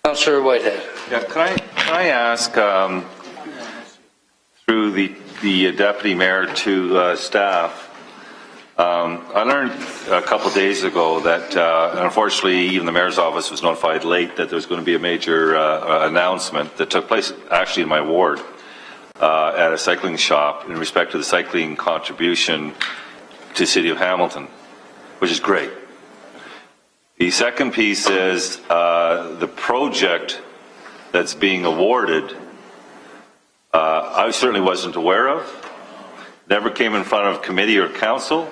Councillor Whitehead. Yeah, can I ask through the deputy mayor to staff? I learned a couple days ago that unfortunately even the mayor's office was notified late that there was going to be a major announcement that took place actually in my ward at a cycling shop in respect to the cycling contribution to the City of Hamilton, which is great. The second piece is the project that's being awarded, I certainly wasn't aware of, never came in front of committee or council.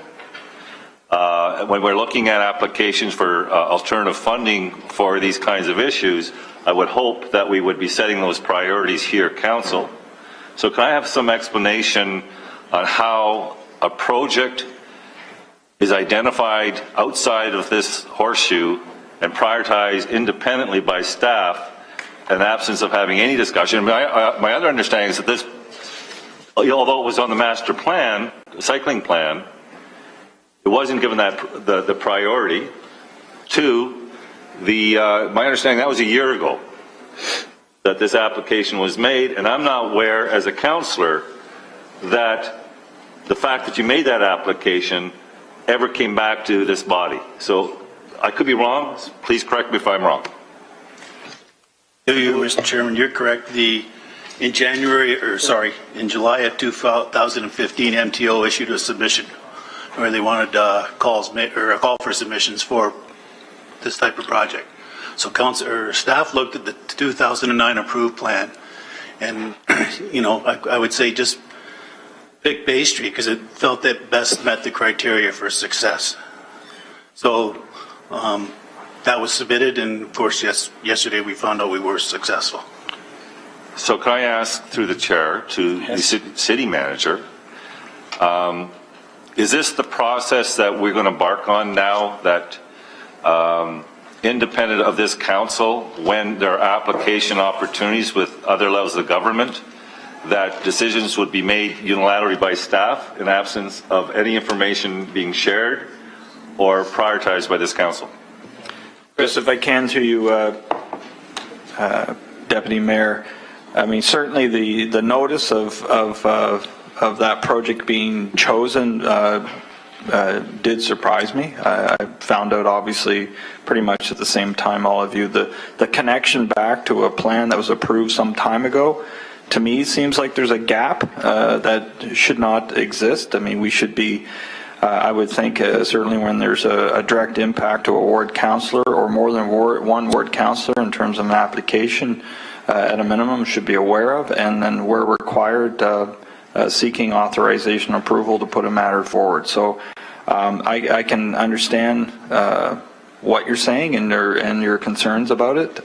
When we're looking at applications for alternative funding for these kinds of issues, I would hope that we would be setting those priorities here, council. So can I have some explanation on how a project is identified outside of this horseshoe and prioritized independently by staff in the absence of having any discussion? My other understanding is that this, although it was on the master plan, the cycling plan, it wasn't given that the priority. Two, my understanding that was a year ago that this application was made, and I'm not aware as a councillor that the fact that you made that application ever came back to this body. So I could be wrong. Please correct me if I'm wrong. Mr. Chairman, you're correct. In July of 2015, MTO issued a submission where they wanted a call for submissions for this type of project. So staff looked at the 2009 approved plan, and I would say just pick Bay Street because it felt that best met the criteria for success. So that was submitted, and of course, yesterday we found out we were successful. So can I ask through the chair to the city manager, is this the process that we're going to embark on now, that independent of this council, when there are application opportunities with other levels of government, that decisions would be made unilaterally by staff in absence of any information being shared or prioritized by this council? Chris, if I can to you, Deputy Mayor, I mean, certainly the notice of that project being chosen did surprise me. I found out obviously pretty much at the same time all of you. The connection back to a plan that was approved some time ago, to me seems like there's a gap that should not exist. I mean, we should be, I would think certainly when there's a direct impact to a ward councillor or more than one ward councillor in terms of an application, at a minimum should be aware of, and then where required seeking authorization approval to put a matter forward. So I can understand what you're saying and your concerns about it.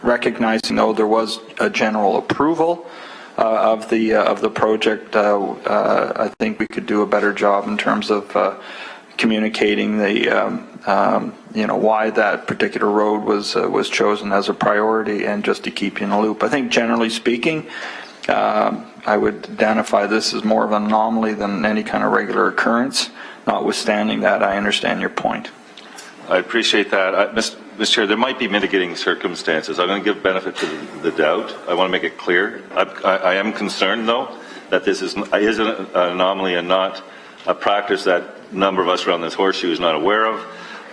Recognizing though there was a general approval of the project, I think we could do a better job in terms of communicating the why that particular road was chosen as a priority, and just to keep you in the loop. I think generally speaking, I would identify this as more of an anomaly than any kind of regular occurrence. Notwithstanding that, I understand your point. I appreciate that. Mr. Chair, there might be mitigating circumstances. I'm going to give benefit to the doubt. I want to make it clear. I am concerned, though, that this is an anomaly and not a practice that a number of us around this horseshoe is not aware of.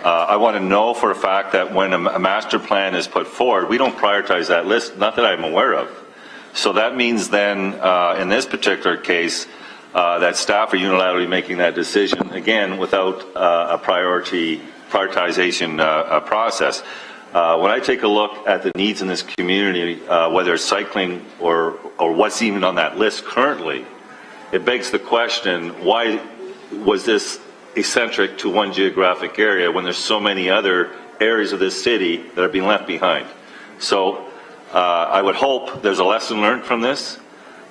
I want to know for a fact that when a master plan is put forward, we don't prioritize that list, not that I'm aware of. So that means then, in this particular case, that staff are unilaterally making that decision, again, without a prioritization process. When I take a look at the needs in this community, whether it's cycling or what's even on that list currently, it begs the question, why was this eccentric to one geographic area when there's so many other areas of this city that are being left behind? So I would hope there's a lesson learned from this.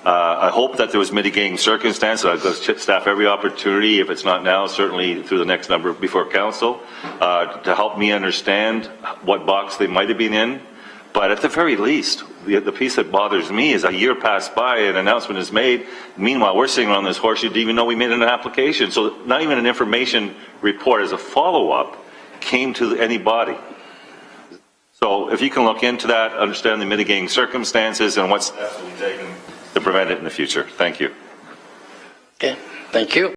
I hope that there was mitigating circumstances. I've got staff every opportunity, if it's not now, certainly through the next number before council, to help me understand what box they might have been in. But at the very least, the piece that bothers me is a year passed by, an announcement is made. Meanwhile, we're sitting around this horseshoe, didn't even know we made an application. So not even an information report as a follow-up came to any body. So if you can look into that, understand the mitigating circumstances and what steps will be taken to prevent it in the future. Thank you. Okay, thank you.